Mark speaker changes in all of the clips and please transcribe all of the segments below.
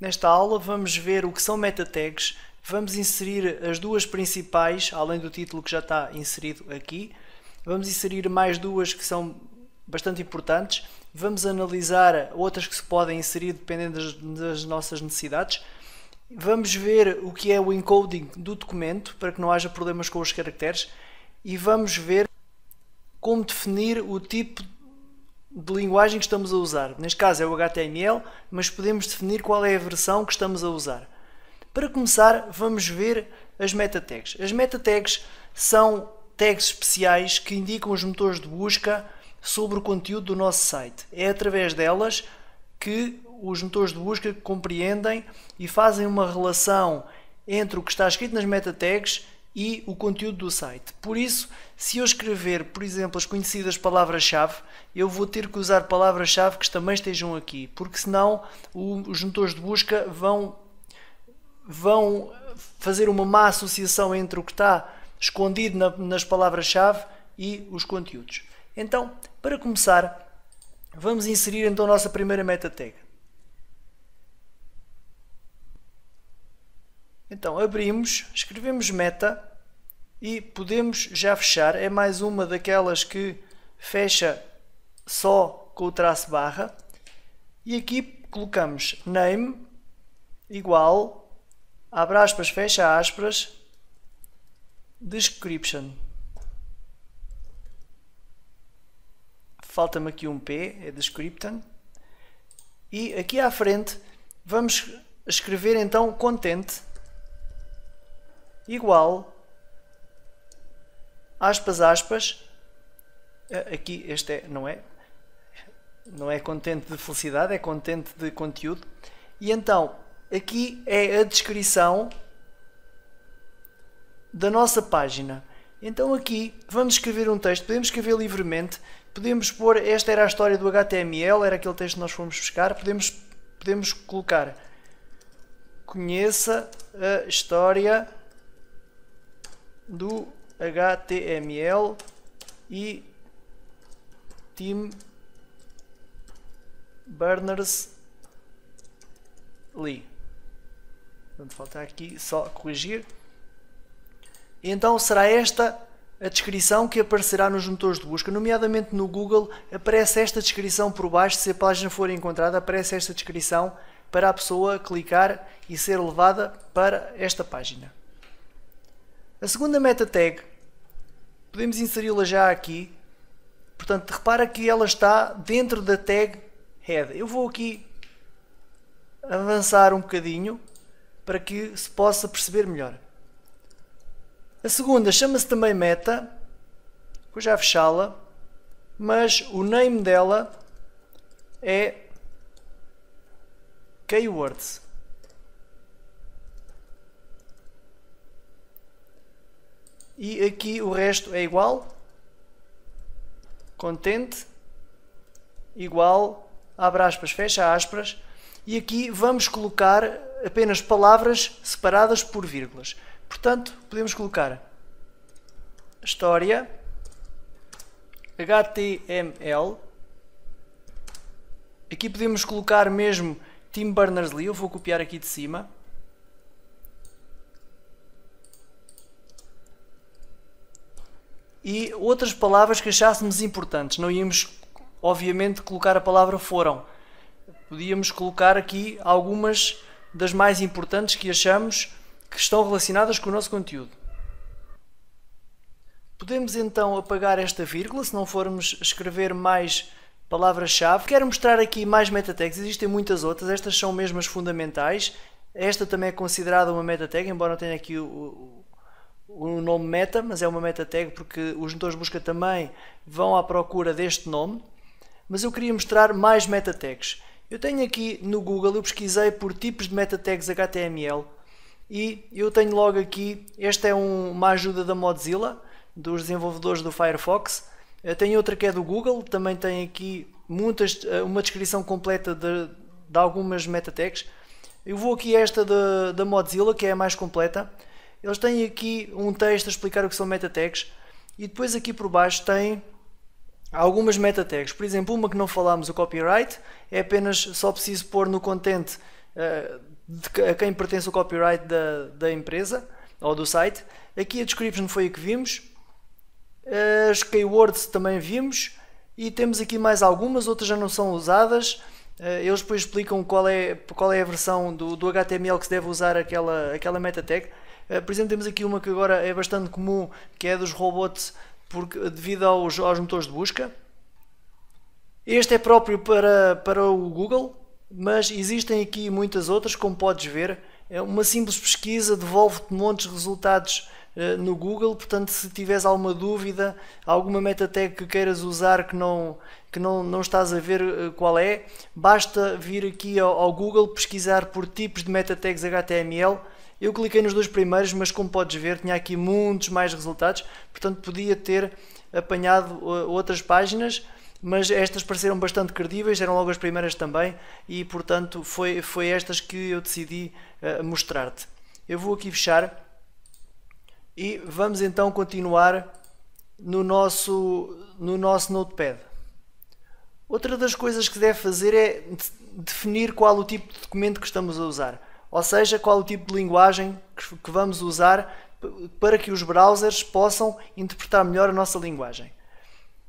Speaker 1: Nesta aula vamos ver o que são meta tags, vamos inserir as duas principais, além do título que já está inserido aqui. Vamos inserir mais duas que são bastante importantes. Vamos analisar outras que se podem inserir dependendo das nossas necessidades. Vamos ver o que é o encoding do documento para que não haja problemas com os caracteres. E vamos ver como definir o tipo de linguagem que estamos a usar. Neste caso é o HTML, mas podemos definir qual é a versão que estamos a usar. Para começar, vamos ver as meta tags. As meta tags são tags especiais que indicam os motores de busca sobre o conteúdo do nosso site. É através delas que os motores de busca compreendem e fazem uma relação entre o que está escrito nas meta tags e o conteúdo do site. Por isso, se eu escrever, por exemplo, as conhecidas palavras-chave, eu vou ter que usar palavras-chave que também estejam aqui, porque senão os motores de busca vão fazer uma má associação entre o que está escondido nas palavras-chave e os conteúdos. Então, para começar, vamos inserir então a nossa primeira meta tag. Então, abrimos, escrevemos meta e podemos já fechar. É mais uma daquelas que fecha só com o traço barra. E aqui colocamos name igual, abre aspas, fecha aspas, description. Falta-me aqui um P, é description. E aqui à frente vamos escrever então content igual, aspas, aspas, aqui este não é content de felicidade, é content de conteúdo. E então, aqui é a descrição da nossa página. Então aqui vamos escrever um texto, podemos escrever livremente, podemos pôr, esta era a história do HTML, era aquele texto que nós fomos buscar, podemos colocar, conheça a história do HTML e Tim Berners-Lee. Portanto, falta aqui só corrigir. E então será esta a descrição que aparecerá nos motores de busca, nomeadamente no Google aparece esta descrição por baixo. Se a página for encontrada, aparece esta descrição para a pessoa clicar e ser levada para esta página. A segunda meta tag, podemos inseri-la já aqui. Portanto, repara que ela está dentro da tag head. Eu vou aqui avançar um bocadinho para que se possa perceber melhor. A segunda chama-se também meta, vou já fechá-la, mas o name dela é keywords. E aqui o resto é igual, content, igual, abre aspas, fecha aspas, e aqui vamos colocar apenas palavras separadas por vírgulas. Portanto, podemos colocar história, HTML, aqui podemos colocar mesmo Tim Berners-Lee, eu vou copiar aqui de cima. E outras palavras que achássemos importantes. Não íamos, obviamente, colocar a palavra foram. Podíamos colocar aqui algumas das mais importantes que achamos que estão relacionadas com o nosso conteúdo. Podemos então apagar esta vírgula se não formos escrever mais palavras-chave. Quero mostrar aqui mais meta tags, existem muitas outras, estas são mesmo as fundamentais. Esta também é considerada uma meta tag, embora não tenha aqui o nome meta, mas é uma meta tag porque os motores de busca também vão à procura deste nome. Mas eu queria mostrar mais meta tags. Eu tenho aqui no Google, eu pesquisei por tipos de meta tags HTML e eu tenho logo aqui, esta é uma ajuda da Mozilla, dos desenvolvedores do Firefox. Eu tenho outra que é do Google, também tem aqui uma descrição completa de algumas meta tags. Eu vou aqui a esta da Mozilla, que é a mais completa. Eles têm aqui um texto a explicar o que são meta tags e depois aqui por baixo tem algumas meta tags. Por exemplo, uma que não falámos, o copyright, é apenas só preciso pôr no content a quem pertence o copyright da empresa ou do site. Aqui a description foi a que vimos, as keywords também vimos, e temos aqui mais algumas, outras já não são usadas. Eles depois explicam qual é a versão do HTML que se deve usar aquela meta tag. Por exemplo, temos aqui uma que agora é bastante comum, que é dos robots, devido aos motores de busca. Este é próprio para o Google, mas existem aqui muitas outras, como podes ver. Uma simples pesquisa devolve-te montes de resultados no Google, portanto, se tiveres alguma dúvida, alguma meta tag que queiras usar que não estás a ver qual é, basta vir aqui ao Google, pesquisar por tipos de meta tags HTML. Eu cliquei nos dois primeiros, mas como podes ver, tinha aqui muitos mais resultados, portanto podia ter apanhado outras páginas, mas estas pareceram bastante credíveis, eram logo as primeiras também, e portanto foi estas que eu decidi mostrar-te. Eu vou aqui fechar e vamos então continuar no nosso Notepad. Outra das coisas que se deve fazer é definir qual o tipo de documento que estamos a usar, ou seja, qual o tipo de linguagem que vamos usar para que os browsers possam interpretar melhor a nossa linguagem.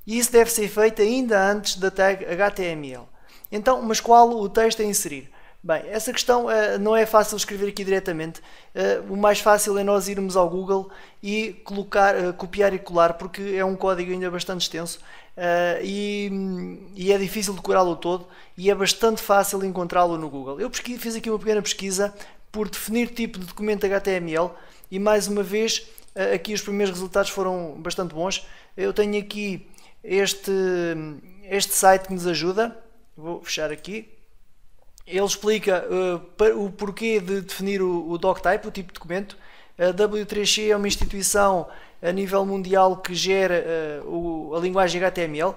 Speaker 1: E isso deve ser feito ainda antes da tag HTML. Então, mas qual o texto a inserir? Bem, essa questão não é fácil escrever aqui diretamente. O mais fácil é nós irmos ao Google e copiar e colar, porque é um código ainda bastante extenso e é difícil decorá-lo todo, e é bastante fácil encontrá-lo no Google. Eu fiz aqui uma pequena pesquisa por definir tipo de documento HTML e, mais uma vez, aqui os primeiros resultados foram bastante bons. Eu tenho aqui este site que nos ajuda. Vou fechar aqui. Ele explica o porquê de definir o doctype, o tipo de documento. A W3C é uma instituição a nível mundial que gera a linguagem HTML.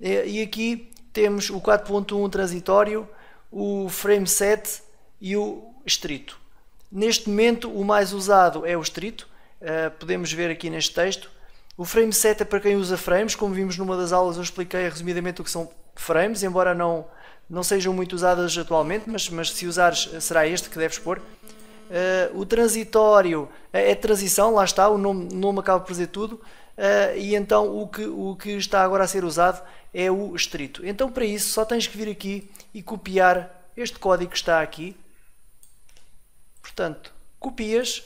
Speaker 1: E aqui temos o 4.1 transitório, o frame set e o estrito. Neste momento o mais usado é o estrito, podemos ver aqui neste texto. O frame set é para quem usa frames, como vimos numa das aulas eu expliquei resumidamente o que são frames, embora não sejam muito usadas atualmente, mas se usares será este que deves pôr. O transitório é transição, lá está, o nome acaba por dizer tudo, e então o que está agora a ser usado é o estrito. Então para isso só tens que vir aqui e copiar este código que está aqui. Portanto, copias,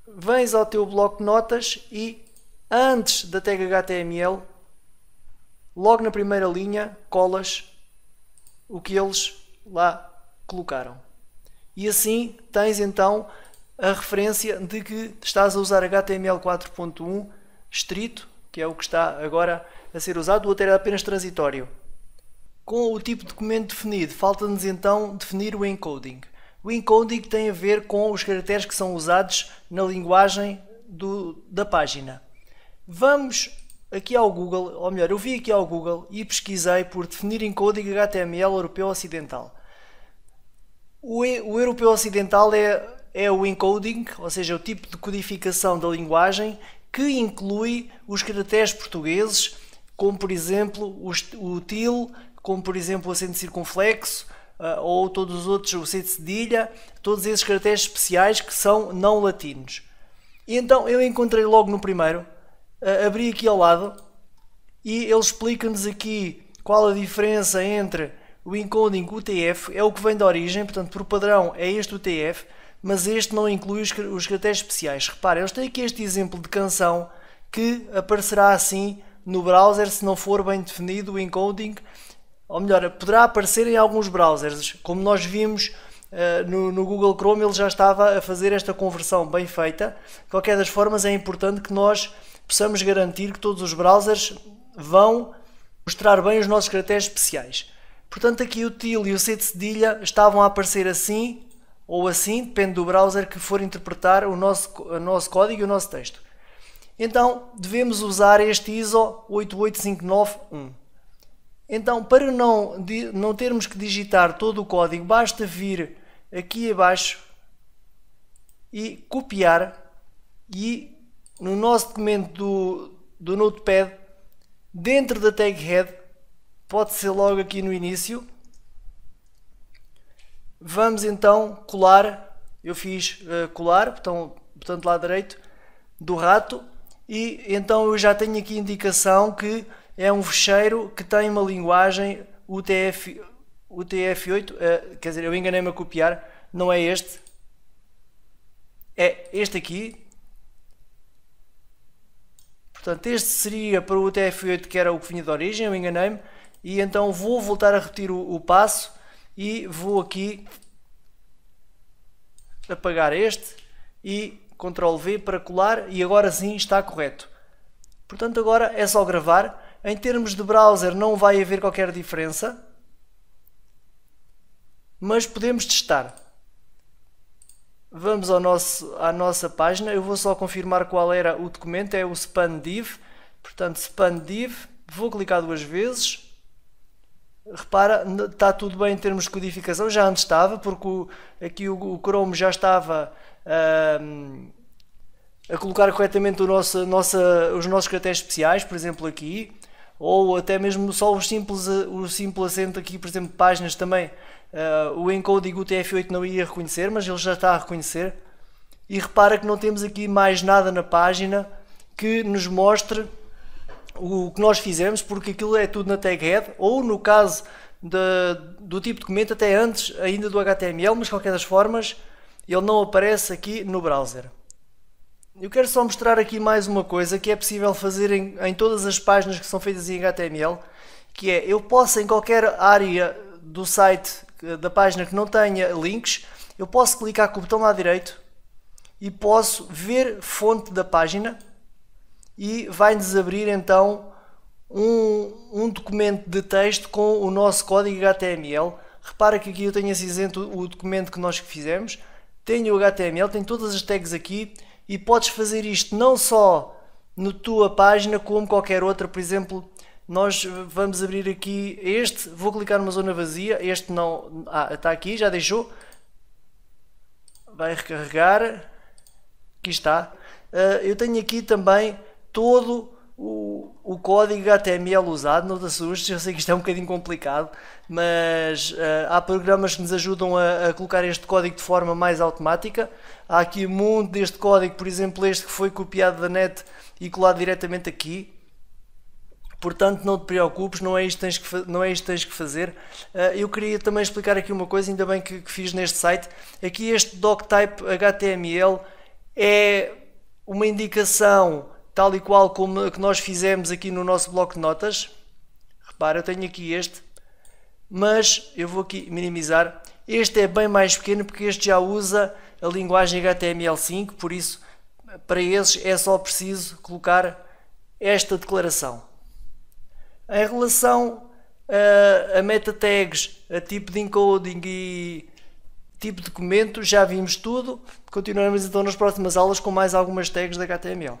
Speaker 1: vens ao teu bloco de notas e antes da tag HTML, logo na primeira linha, colas o que eles lá colocaram. E assim tens então a referência de que estás a usar HTML 4.1 estrito, que é o que está agora a ser usado. O outro era apenas transitório. Com o tipo de documento definido, falta-nos então definir o encoding. O encoding tem a ver com os caracteres que são usados na linguagem da página. Vamos aqui ao Google, ou melhor, eu vim aqui ao Google e pesquisei por definir encoding HTML europeu ocidental. O europeu ocidental é o encoding, ou seja, o tipo de codificação da linguagem que inclui os caracteres portugueses, como por exemplo o til, como por exemplo o acento circunflexo, ou todos os outros, o C de cedilha, todos esses caracteres especiais que são não latinos. E então eu encontrei logo no primeiro, abri aqui ao lado e ele explica-nos aqui qual a diferença entre o encoding UTF, é o que vem da origem, portanto por padrão é este UTF, mas este não inclui os caracteres especiais. Reparem, eles têm aqui este exemplo de canção que aparecerá assim no browser se não for bem definido o encoding, ou melhor, poderá aparecer em alguns browsers, como nós vimos no Google Chrome, ele já estava a fazer esta conversão bem feita. De qualquer das formas, é importante que nós possamos garantir que todos os browsers vão mostrar bem os nossos caracteres especiais. Portanto, aqui o til e o C de cedilha estavam a aparecer assim ou assim, depende do browser que for interpretar o nosso código e o nosso texto. Então, devemos usar este ISO 88591. Então, para não termos que digitar todo o código, basta vir aqui abaixo e copiar, e no nosso documento do Notepad, dentro da tag head, pode ser logo aqui no início, Vamos então colar, eu fiz colar, portanto lado direito do rato, e então eu já tenho aqui indicação que é um fecheiro que tem uma linguagem UTF-8, quer dizer, eu enganei-me a copiar, não é este, é este aqui. Portanto, este seria para o UTF-8, que era o que vinha de origem, eu enganei-me, e então vou voltar a repetir o passo e vou aqui apagar este e Ctrl V para colar, e agora sim está correto. Portanto, agora é só gravar. Em termos de browser não vai haver qualquer diferença, mas podemos testar. Vamos à nossa página, eu vou só confirmar qual era o documento, é o spandiv, portanto spandiv, vou clicar duas vezes. Repara, está tudo bem em termos de codificação, já antes estava, porque aqui o Chrome já estava a colocar corretamente os nossos caracteres especiais, por exemplo aqui, ou até mesmo só o simples acento aqui, por exemplo, páginas também, o encoding UTF-8 não ia reconhecer, mas ele já está a reconhecer. E repara que não temos aqui mais nada na página que nos mostre o que nós fizemos, porque aquilo é tudo na tag head, ou no caso do tipo de documento até antes ainda do HTML, mas de qualquer das formas ele não aparece aqui no browser. Eu quero só mostrar aqui mais uma coisa que é possível fazer em todas as páginas que são feitas em HTML, que é, eu posso em qualquer área do site, da página que não tenha links, eu posso clicar com o botão lá direito e posso ver fonte da página, e vai-nos abrir então um documento de texto com o nosso código HTML. Repara que aqui eu tenho cinzento o documento que nós fizemos, tenho o HTML, tenho todas as tags aqui, e podes fazer isto não só na tua página como qualquer outra. Por exemplo, nós vamos abrir aqui este, vou clicar numa zona vazia, este não, está aqui, já deixou, vai recarregar, aqui está. Eu tenho aqui também todo o código HTML usado, não te assustes, eu sei que isto é um bocadinho complicado, mas há programas que nos ajudam a colocar este código de forma mais automática. Há aqui um monte deste código, por exemplo este que foi copiado da net e colado diretamente aqui. Portanto, não te preocupes, não é isto que tens que fazer. Eu queria também explicar aqui uma coisa, ainda bem que fiz neste site. Aqui este doctype HTML é uma indicação tal e qual como a que nós fizemos aqui no nosso bloco de notas. Repara, eu tenho aqui este, mas eu vou aqui minimizar. Este é bem mais pequeno porque este já usa a linguagem HTML5, por isso para esses é só preciso colocar esta declaração. Em relação a meta tags, a tipo de encoding e tipo de documento, já vimos tudo. Continuaremos então nas próximas aulas com mais algumas tags da HTML.